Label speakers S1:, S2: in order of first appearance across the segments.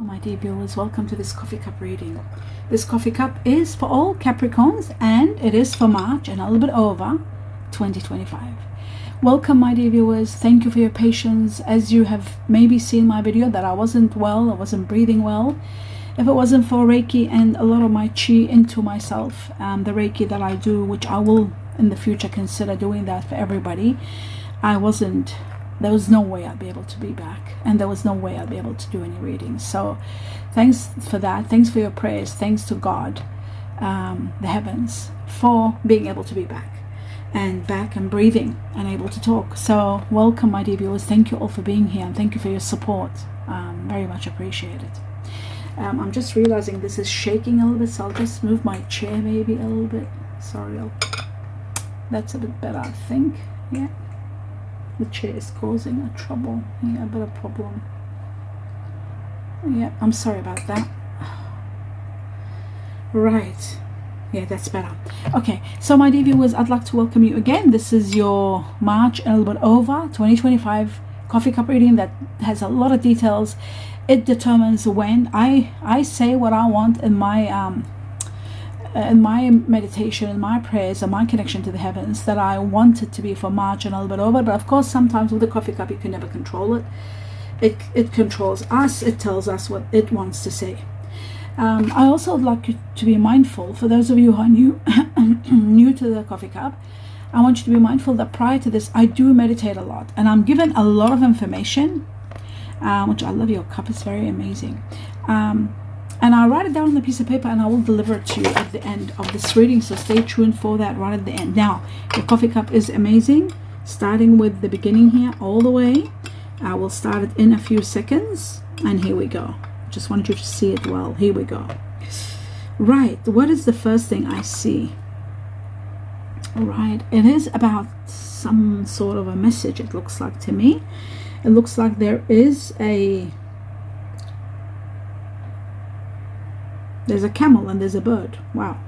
S1: My dear viewers, welcome to this coffee cup reading. This coffee cup is for all Capricorns and it is for March and a little bit over 2025. Welcome, my dear viewers. Thank you for your patience. As you have maybe seen my video that I wasn't well, I wasn't breathing well. If it wasn't for Reiki and a lot of my chi into myself, the Reiki that I do, which I will in the future consider doing that for everybody, there was no way I'd be able to be back, and there was no way I'd be able to do any readings. So thanks for that. Thanks for your prayers. Thanks to God, the heavens, for being able to be back and breathing and able to talk. So welcome, my dear viewers. Thank you all for being here, and thank you for your support. Very much appreciated. I'm just realizing this is shaking a little bit, so I'll just move my chair maybe a little bit. Sorry, that's a bit better, I think. Yeah. The chair is causing a trouble. Yeah, a bit of problem. Yeah, I'm sorry about that. Right. Yeah, that's better. Okay, so my dear viewers, I'd like to welcome you again. This is your March and a little bit over 2025 coffee cup reading that has a lot of details. It determines when I say what I want in my meditation, in my prayers, and my connection to the heavens, that I want it to be for March and a little bit over. But of course, sometimes with the coffee cup, you can never control it. It controls us. It tells us what it wants to say. I also would like you to be mindful, for those of you who are new to the coffee cup, I want you to be mindful that prior to this, I do meditate a lot, and I'm given a lot of information, which I love. Your cup is very amazing. And I'll write it down on a piece of paper and I will deliver it to you at the end of this reading. So stay tuned for that right at the end. Now, the coffee cup is amazing. Starting with the beginning here all the way. I will start it in a few seconds. And here we go. Just wanted you to see it well. Here we go. Right. What is the first thing I see? Right. It is about some sort of a message, it looks like to me. It looks like there's a camel and there's a bird. Wow.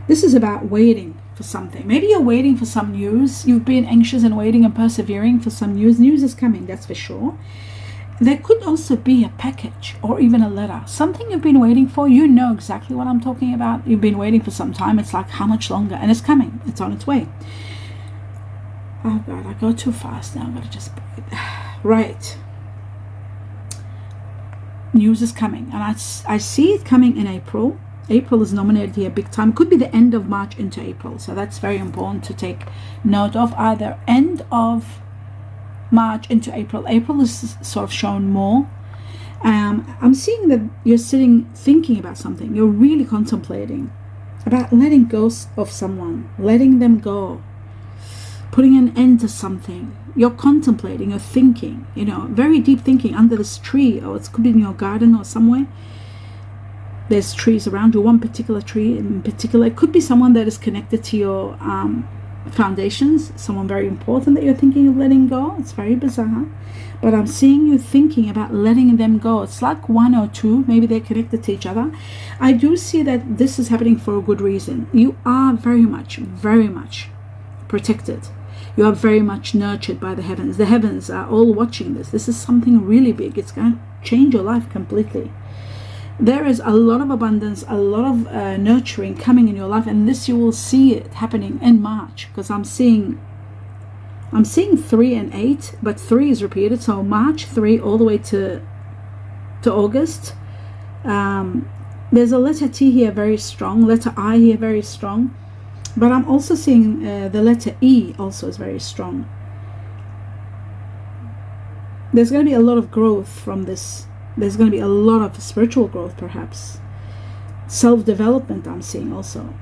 S1: This is about waiting for something. Maybe you're waiting for some news. You've been anxious and waiting and persevering for some news. News is coming, that's for sure. There could also be a package or even a letter. Something you've been waiting for. You know exactly what I'm talking about. You've been waiting for some time. It's like, how much longer? And it's coming. It's on its way. Oh God, I go too fast now. I'm going to just breathe. Right. News is coming, and I see it coming in April. April is nominated here big time. Could be the end of March into April, so that's very important to take note of. Either end of March into April. April is sort of shown more. I'm seeing that you're sitting thinking about something. You're really contemplating about letting go of someone, letting them go, putting an end to something. You're contemplating, you're thinking, very deep thinking under this tree, or it could be in your garden or somewhere. There's trees around you, one particular tree in particular. It could be someone that is connected to your foundations, someone very important that you're thinking of letting go. It's very bizarre, but I'm seeing you thinking about letting them go. It's like one or two, maybe they're connected to each other. I do see that this is happening for a good reason. You are very much protected. You are very much nurtured by the heavens. The heavens are all watching this. This is something really big. It's going to change your life completely. There is a lot of abundance, a lot of nurturing coming in your life, and this you will see it happening in March, because I'm seeing 3 and 8, but 3 is repeated. So March 3 all the way to August. There's a letter T here very strong, letter I here very strong. But I'm also seeing the letter E also is very strong. There's going to be a lot of growth from this. There's going to be a lot of spiritual growth, perhaps. Self-development I'm seeing also.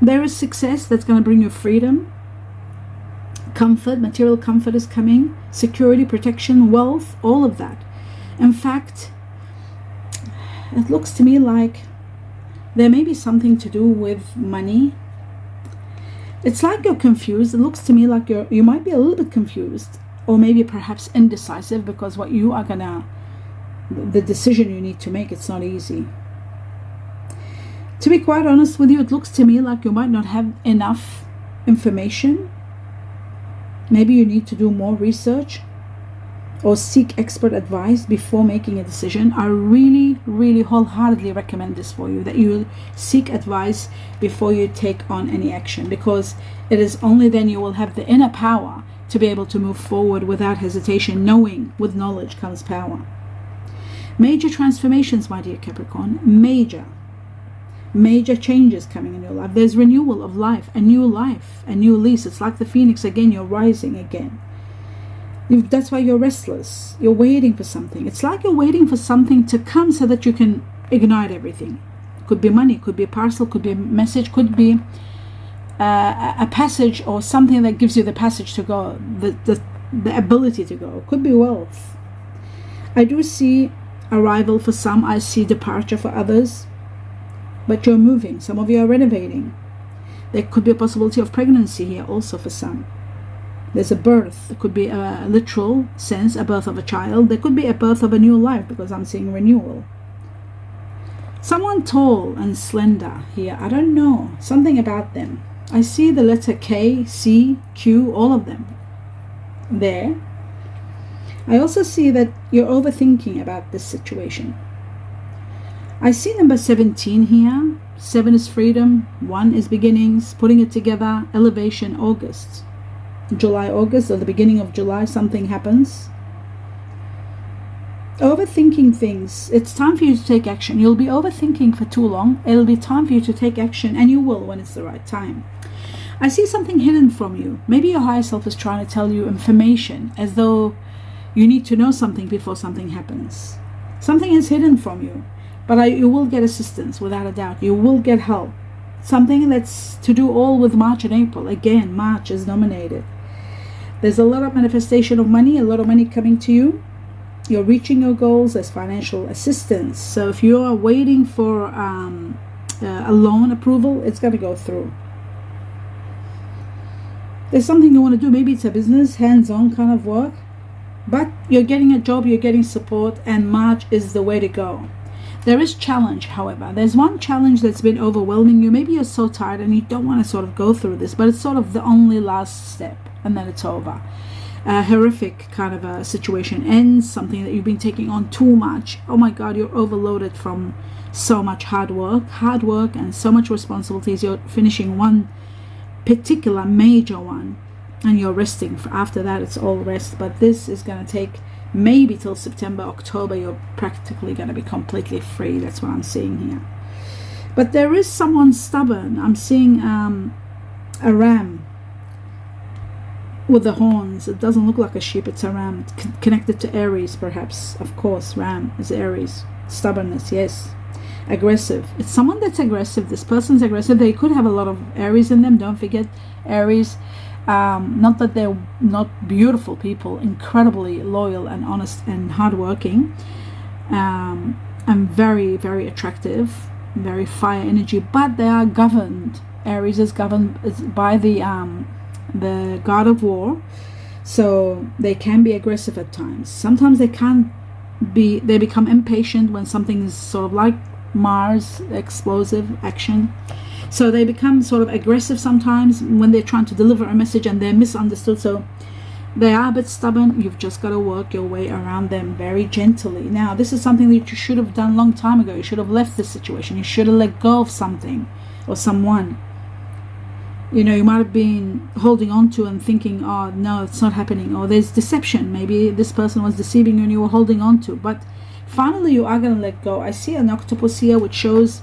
S1: There is success that's going to bring you freedom. Comfort, material comfort is coming. Security, protection, wealth, all of that. In fact, it looks to me like there may be something to do with money. It's like you're confused. It looks to me like you might be a little bit confused, or maybe perhaps indecisive, because what you are the decision you need to make, it's not easy. To be quite honest with you, it looks to me like you might not have enough information. Maybe you need to do more research. or seek expert advice before making a decision. I really, really wholeheartedly recommend this for you, that you seek advice before you take on any action, because it is only then you will have the inner power to be able to move forward without hesitation, knowing with knowledge comes power. Major transformations, my dear Capricorn, major changes coming in your life. There's renewal of life, a new lease. It's like the phoenix again, you're rising again. That's why you're restless. You're waiting for something. It's like you're waiting for something to come so that you can ignite everything. Could be money, could be a parcel, could be a message, could be a passage, or something that gives you the passage to go, the ability to go. Could be wealth. I do see arrival for some. I see departure for others. But you're moving. Some of you are renovating. There could be a possibility of pregnancy here also for some. There's a birth. It could be a literal sense, a birth of a child. There could be a birth of a new life, because I'm seeing renewal. Someone tall and slender here. I don't know. Something about them. I see the letter K, C, Q, all of them there. I also see that you're overthinking about this situation. I see number 17 here. 7 is freedom. 1 is beginnings, putting it together, elevation, August. July, August, or the beginning of July, something happens. Overthinking things. It's time for you to take action. You'll be overthinking for too long. It'll be time for you to take action, and you will when it's the right time. I see something hidden from you. Maybe your higher self is trying to tell you information, as though you need to know something before something happens. Something is hidden from you, but you will get assistance without a doubt. You will get help. Something that's to do all with March and April. Again, March is nominated. There's a lot of manifestation of money, a lot of money coming to you. You're reaching your goals as financial assistance. So if you are waiting for a loan approval, it's going to go through. There's something you want to do. Maybe it's a business, hands-on kind of work. But you're getting a job, you're getting support, and March is the way to go. There is challenge, however. There's one challenge that's been overwhelming you. Maybe you're so tired and you don't want to sort of go through this, but it's sort of the only last step, and then it's over. A horrific kind of a situation ends, something that you've been taking on too much. Oh my God, you're overloaded from so much hard work and so much responsibilities. You're finishing one particular major one, and you're resting. After that, it's all rest. But this is going to take maybe till September, October. You're practically going to be completely free. That's what I'm seeing here. But there is someone stubborn. I'm seeing a ram with the horns. It doesn't look like a sheep. It's a ram connected to Aries, perhaps. Of course, ram is Aries. Stubbornness, yes. Aggressive. It's someone that's aggressive. This person's aggressive. They could have a lot of Aries in them. Don't forget Aries. Not that they're not beautiful people, incredibly loyal and honest and hardworking, and very, very attractive, very fire energy, but they are governed. Aries is governed by the god of war, so they can be aggressive at times. Sometimes they become impatient when something is sort of like Mars, explosive action. So they become sort of aggressive sometimes when they're trying to deliver a message and they're misunderstood. So they are a bit stubborn. You've just got to work your way around them very gently. Now, this is something that you should have done a long time ago. You should have left this situation. You should have let go of something or someone. You know, you might have been holding on to and thinking, oh, no, it's not happening. Or there's deception. Maybe this person was deceiving you and you were holding on to. But finally, you are going to let go. I see an octopus here, which shows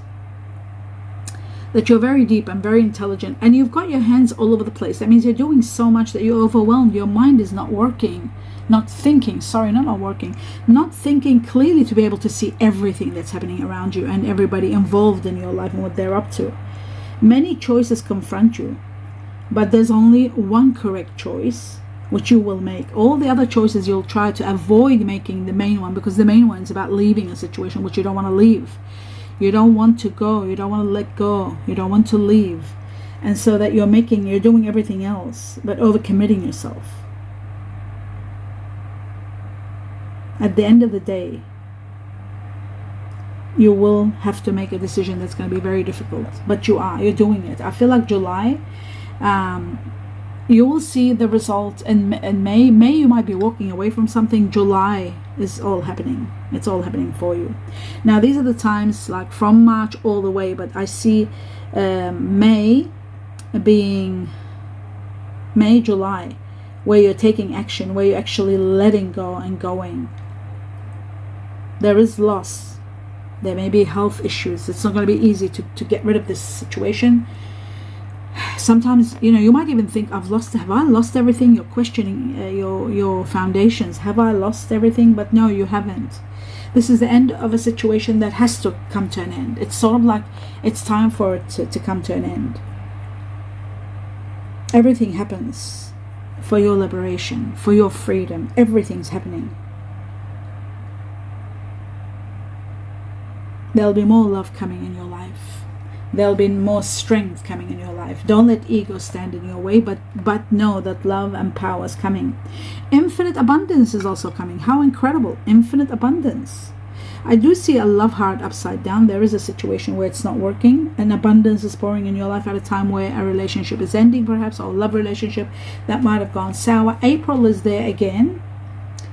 S1: that you're very deep and very intelligent, and you've got your hands all over the place. That means you're doing so much that you're overwhelmed. Your mind is not working, not thinking clearly to be able to see everything that's happening around you and everybody involved in your life and what they're up to. Many choices confront you, but there's only one correct choice which you will make. All the other choices you'll try to avoid making the main one, because the main one is about leaving a situation which you don't want to leave. You don't want to go, you don't want to let go, you don't want to leave. And so that you're doing everything else, but overcommitting yourself. At the end of the day, you will have to make a decision that's going to be very difficult. But you're doing it. I feel like July, You will see the result in May. May you might be walking away from something. July is all happening. It's all happening for you. Now these are the times like from March all the way, but I see May being May, July, where you're taking action, where you're actually letting go and going. There is loss. There may be health issues. It's not going to be easy to get rid of this situation. Sometimes, you might even think, have I lost everything? You're questioning your foundations. Have I lost everything? But no, you haven't. This is the end of a situation that has to come to an end. It's sort of like it's time for it to come to an end. Everything happens for your liberation, for your freedom. Everything's happening. There'll be more love coming in your life. There'll be more strength coming in your life. Don't let ego stand in your way, but know that love and power is coming. Infinite abundance is also coming. How incredible. Infinite abundance. I do see a love heart upside down. There is a situation where it's not working, and abundance is pouring in your life at a time where a relationship is ending, perhaps, or a love relationship that might have gone sour. April is there again,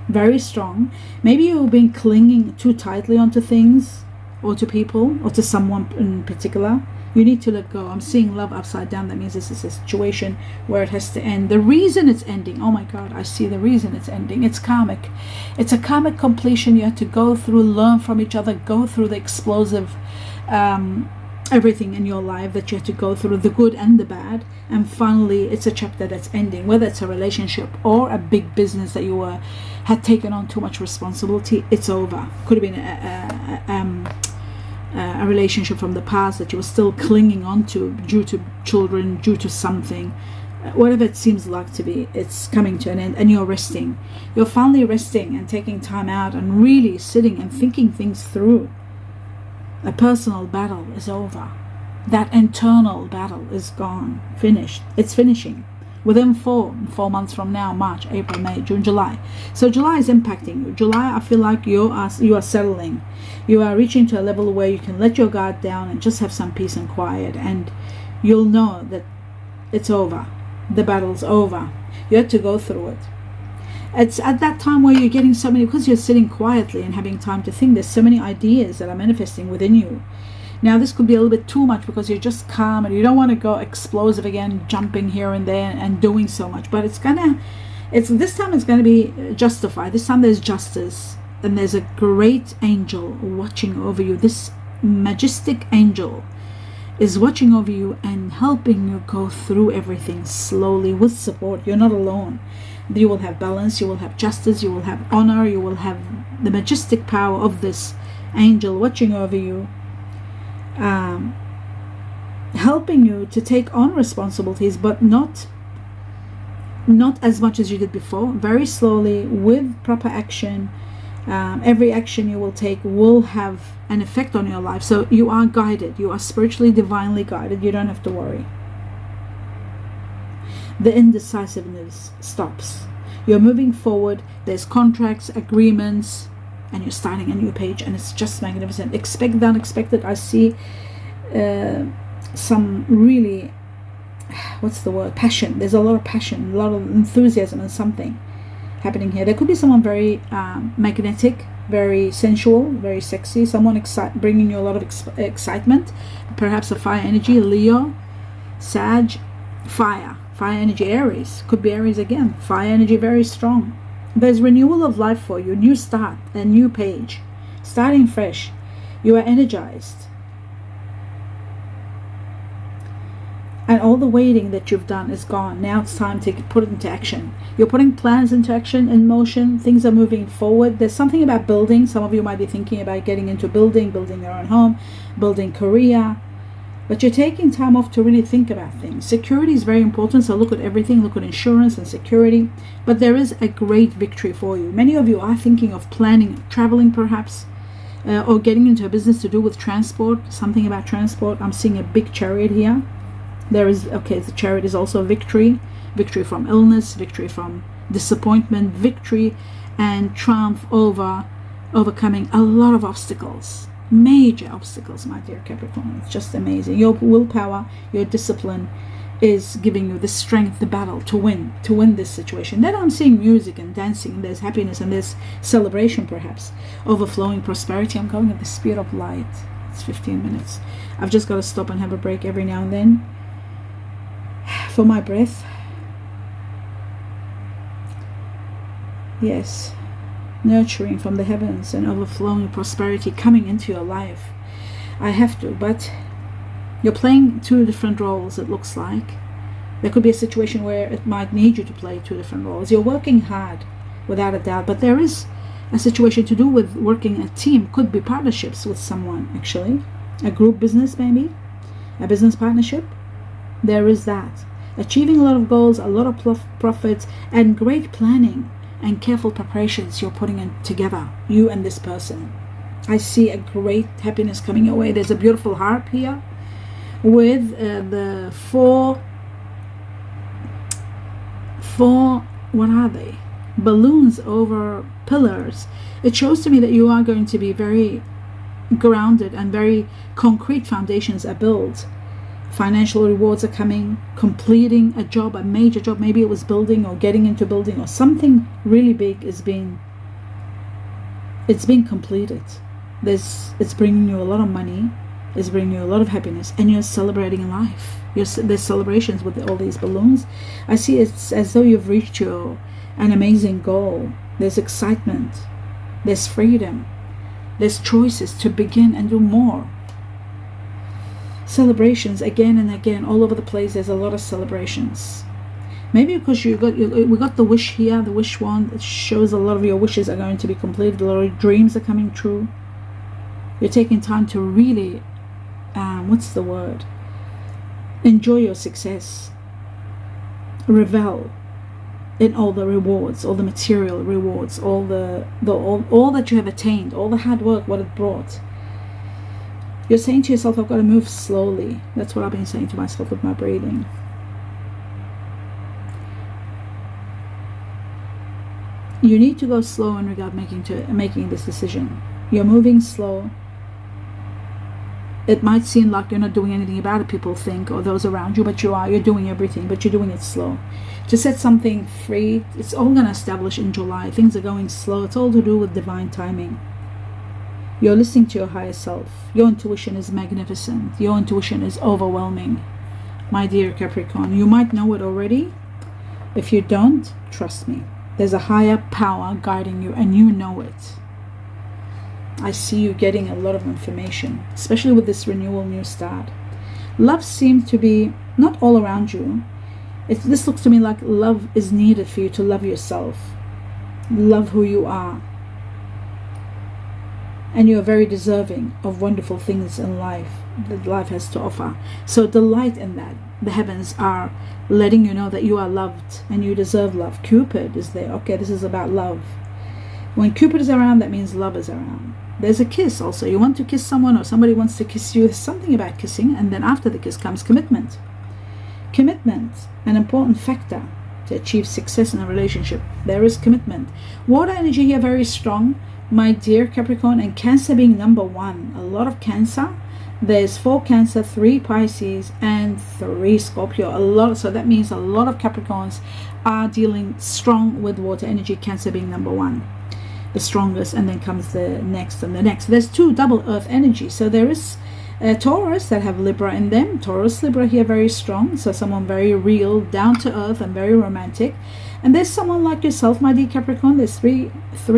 S1: very strong. Maybe you've been clinging too tightly onto things, or to people, or to someone in particular. You need to let go. I'm seeing love upside down. That means this is a situation where it has to end. The reason it's ending, oh my God, I see the reason it's ending. It's karmic. It's a karmic completion. You have to go through, learn from each other, go through the explosive everything in your life that you have to go through, the good and the bad. And finally, it's a chapter that's ending, whether it's a relationship or a big business that you had taken on too much responsibility. It's over. Could have been a relationship from the past that you were still clinging on to due to children, due to something, whatever it seems like to be. It's coming to an end, and you're resting. You're finally resting and taking time out and really sitting and thinking things through. A personal battle is over. That internal battle is gone, finished. It's finishing within 4 months from now: March, April, May, June, July. So July is impacting you. July, I feel like you are settling. You are reaching to a level where you can let your guard down and just have some peace and quiet, and you'll know that it's over. The battle's over. You had to go through it. It's at that time where you're getting so many, because you're sitting quietly and having time to think, there's so many ideas that are manifesting within you. Now this could be a little bit too much because you're just calm and you don't want to go explosive again, jumping here and there and doing so much. But this time it's gonna be justified. This time there's justice, and there's a great angel watching over you. This majestic angel is watching over you and helping you go through everything slowly with support. You're not alone. You will have balance, you will have justice, you will have honor, you will have the majestic power of this angel watching over you, helping you to take on responsibilities, but not as much as you did before. Very slowly, with proper action. Every action you will take will have an effect on your life. So you are guided. You are spiritually, divinely guided. You don't have to worry. The indecisiveness stops. You're moving forward. There's contracts, agreements, and you're starting a new page, and it's just magnificent. Expect the unexpected. I see some really, what's the word? Passion. There's a lot of passion, a lot of enthusiasm and something happening here. There could be someone very magnetic, very sensual, very sexy, someone bringing you a lot of excitement, perhaps a fire energy, Leo, Sag, fire energy, Aries, could be Aries again, fire energy, very strong. There's renewal of life for you, new start, a new page, starting fresh. You are energized. And all the waiting that you've done is gone. Now it's time to put it into action. You're putting plans into action, in motion. Things are moving forward. There's something about building. Some of you might be thinking about getting into building your own home, building career. But you're taking time off to really think about things. Security is very important, so look at everything. Look at insurance and security. But there is a great victory for you. Many of you are thinking of planning, traveling perhaps, or getting into a business to do with transport, something about transport. I'm seeing a big chariot here. The chariot is also victory from illness, victory from disappointment, victory and triumph overcoming a lot of obstacles, major obstacles, my dear Capricorn. It's just amazing. Your willpower, your discipline, is giving you the strength, the battle to win this situation. Then I'm seeing music and dancing, and there's happiness and there's celebration, perhaps overflowing prosperity. I'm going at the speed of light. It's 15 minutes. I've just got to stop and have a break every now and then for my breath. Yes, nurturing from the heavens and overflowing prosperity coming into your life. I have to, but you're playing two different roles, it looks like. There could be a situation where it might need you to play two different roles. You're working hard, without a doubt, but there is a situation to do with working a team. Could be partnerships with someone, actually. A group business, maybe. A business partnership. There is that. Achieving a lot of goals, a lot of profits, and great planning and careful preparations you're putting in together, you and this person. I see a great happiness coming your way. There's a beautiful harp here with the four, what are they? Balloons over pillars. It shows to me that you are going to be very grounded and very concrete foundations are built. Financial rewards are coming, completing a job, a major job. Maybe it was building or getting into building, or something really big is being completed. It's bringing you a lot of money, it's bringing you a lot of happiness, and you're celebrating life. There's celebrations with all these balloons. I see it's as though you've reached an amazing goal. There's excitement, there's freedom, there's choices to begin and do more. Celebrations again and again all over the place. There's a lot of celebrations. Maybe because we got the wish here, the wish wand. It shows a lot of your wishes are going to be completed. A lot of dreams are coming true. You're taking time to really, what's the word? Enjoy your success. Revel in all the rewards, all the material rewards, all that you have attained, all the hard work, what it brought. You're saying to yourself, I've got to move slowly. That's what I've been saying to myself with my breathing. You need to go slow in regard making this decision. You're moving slow. It might seem like you're not doing anything about it, people think, or those around you, but you are. You're doing everything, but you're doing it slow. To set something free, it's all going to establish in July. Things are going slow. It's all to do with divine timing. You're listening to your higher self. Your intuition is magnificent. Your intuition is overwhelming. My dear Capricorn, you might know it already. If you don't, trust me. There's a higher power guiding you, and you know it. I see you getting a lot of information, especially with this renewal, new start. Love seems to be not all around you. This looks to me like love is needed for you to love yourself. Love who you are. And you are very deserving of wonderful things in life that life has to offer. So delight in that. The heavens are letting you know that you are loved and you deserve love. Cupid is there. Okay, this is about love. When Cupid is around, that means love is around. There's a kiss also. You want to kiss someone, or somebody wants to kiss you. There's something about kissing, and then after the kiss comes commitment. Commitment, an important factor to achieve success in a relationship. There is commitment. Water energy here very strong, my dear Capricorn, and Cancer being number one. A lot of Cancer. There's 4 Cancer, 3 Pisces, and 3 Scorpio. So that means a lot of Capricorns are dealing strong with water energy, Cancer being number one, the strongest, and then comes the next and the next. There's 2 double earth energy. So there is Taurus that have Libra in them. Taurus, Libra here very strong. So someone very real, down to earth, and very romantic. And there's someone like yourself, my dear Capricorn. There's three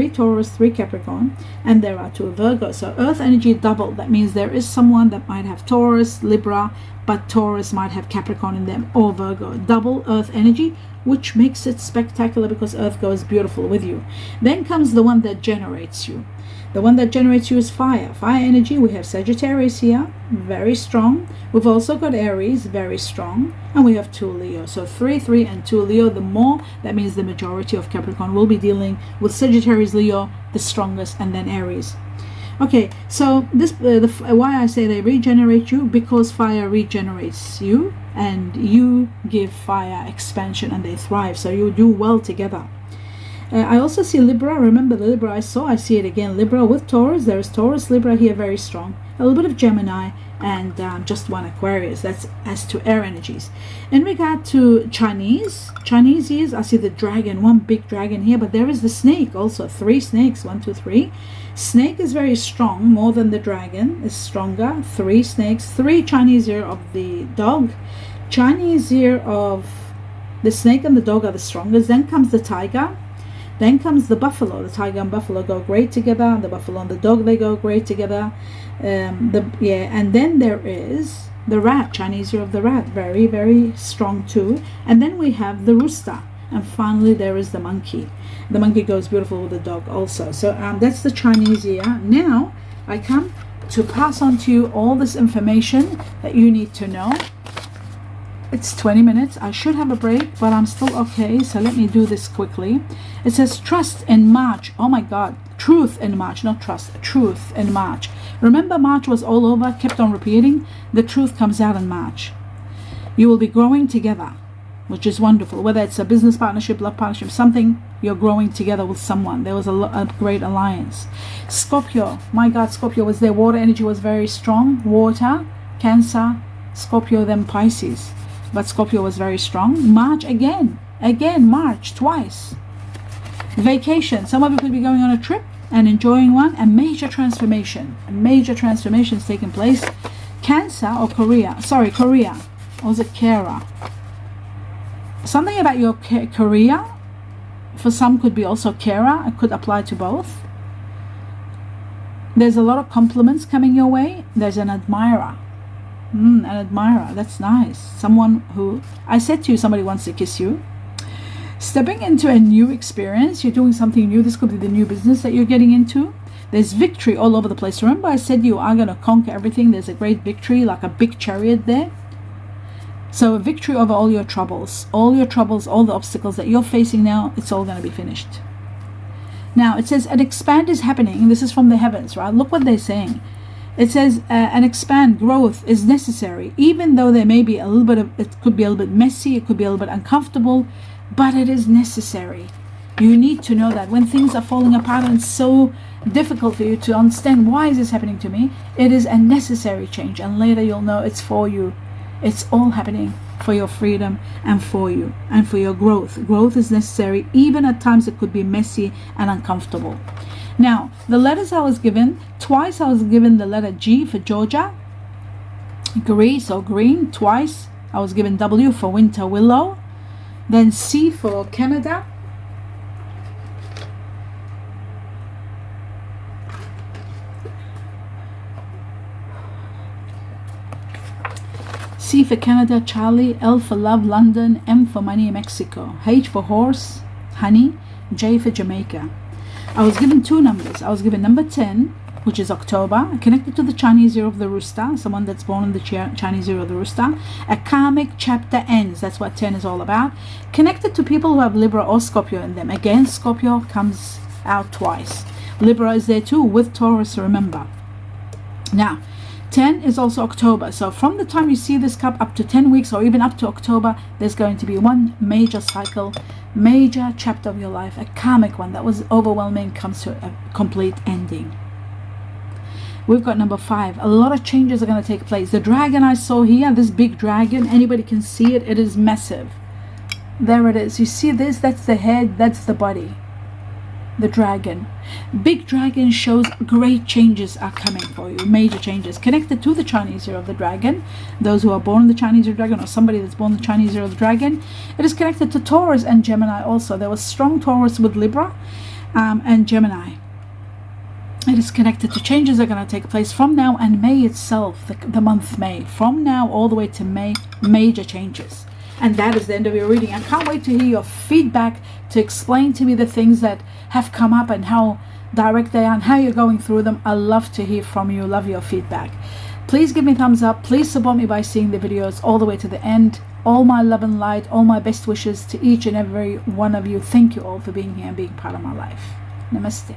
S1: Taurus, 3 Capricorn, and there are 2 Virgo. So earth energy doubled. That means there is someone that might have Taurus, Libra, but Taurus might have Capricorn in them, or Virgo. Double earth energy, which makes it spectacular because earth goes beautiful with you. Then comes the one that generates you. The one that generates you is fire. Fire energy, we have Sagittarius here, very strong. We've also got Aries, very strong. And we have 2 Leo. So 3, 3, and 2 Leo. The more, that means the majority of Capricorn will be dealing with Sagittarius, Leo, the strongest, and then Aries. Okay, so this why I say they regenerate you, because fire regenerates you, and you give fire expansion, and they thrive. So you do well together. I also see Libra. Remember the Libra I saw? I see it again. Libra with Taurus. There is Taurus, Libra here very strong. a little bit of Gemini, and just one Aquarius. That's as to air energies. In regard to Chinese years, I see the dragon, one big dragon here, but there is the snake also. 3 snakes, 1, 2, 3. Snake is very strong, more than the dragon is stronger. 3 snakes, 3 Chinese year of the dog. Chinese year of the snake and the dog are the strongest. Then comes the tiger. Then comes the buffalo. The tiger and buffalo go great together. The buffalo and the dog, they go great together. And then there is the rat, Chinese year of the rat, very, very strong too. And then we have the rooster. And finally there is the monkey. The monkey goes beautiful with the dog also. So that's the Chinese year. Now I come to pass on to you all this information that you need to know. It's 20 minutes. I should have a break, but I'm still okay. So let me do this quickly. It says trust in March. Oh my God. Truth in March, not trust. Truth in March. Remember, March was all over, kept on repeating. The truth comes out in March. You will be growing together, which is wonderful. Whether it's a business partnership, love partnership, something, you're growing together with someone. There was a great alliance. Scorpio. My God, Scorpio was there. Water energy was very strong. Water, Cancer, Scorpio, then Pisces. But Scorpio was very strong. March again, March twice. Vacation. Some of you could be going on a trip and enjoying one. A major transformation. A major transformation is taking place. Cancer or Korea. Korea. Or was it Kara? Something about your career. For some could be also Kara. It could apply to both. There's a lot of compliments coming your way. There's an admirer. An admirer. That's nice. Someone who, I said to you, somebody wants to kiss you. Stepping into a new experience. You're doing something new. This could be the new business that you're getting into. There's victory all over the place. Remember I said you are going to conquer everything. There's a great victory, like a big chariot there. So a victory over all your troubles, all the obstacles that you're facing now, it's all going to be finished. Now it says an expand is happening. This is from the heavens, right? Look what they're saying. It says an expand, growth is necessary, even though there may be a little bit of, it could be a little bit messy, it could be a little bit uncomfortable, but it is necessary. You need to know that when things are falling apart and it's so difficult for you to understand why is this happening to me, it is a necessary change, and later you'll know it's for you. It's all happening for your freedom and for you and for your growth. Growth is necessary. Even at times it could be messy and uncomfortable. Now, the letters I was given, twice I was given the letter G for Georgia. Greece or green, twice. I was given W for winter willow. Then C for Canada. C for Canada, Charlie. L for love, London. M for money, Mexico. H for horse, honey. J for Jamaica. I was given 2 numbers. I was given number 10, which is October, connected to the Chinese year of the rooster, someone that's born in the Chinese year of the rooster. A karmic chapter ends. That's what 10 is all about. Connected to people who have Libra or Scorpio in them. Again, Scorpio comes out twice. Libra is there too, with Taurus, remember. Now, 10 is also October. So from the time you see this cup up to 10 weeks or even up to October, there's going to be one major cycle, major chapter of your life, a karmic one that was overwhelming, comes to a complete ending. We've got number 5. A lot of changes are going to take place. The dragon I saw here, this big dragon, anybody can see it. It is massive. There it is. You see this? That's the head. That's the body. The dragon. Big dragon shows great changes are coming for you. Major changes. Connected to the Chinese year of the dragon. Those who are born in the Chinese year of the dragon, or somebody that's born in the Chinese year of the dragon. It is connected to Taurus and Gemini also. There was strong Taurus with Libra and Gemini. It is connected to changes that are going to take place from now and May itself, the month May. From now all the way to May, major changes. And that is the end of your reading. I can't wait to hear your feedback, to explain to me the things that have come up and how direct they are and how you're going through them. I love to hear from you. Love your feedback. Please give me a thumbs up. Please support me by seeing the videos all the way to the end. All my love and light, all my best wishes to each and every one of you. Thank you all for being here and being part of my life. Namaste.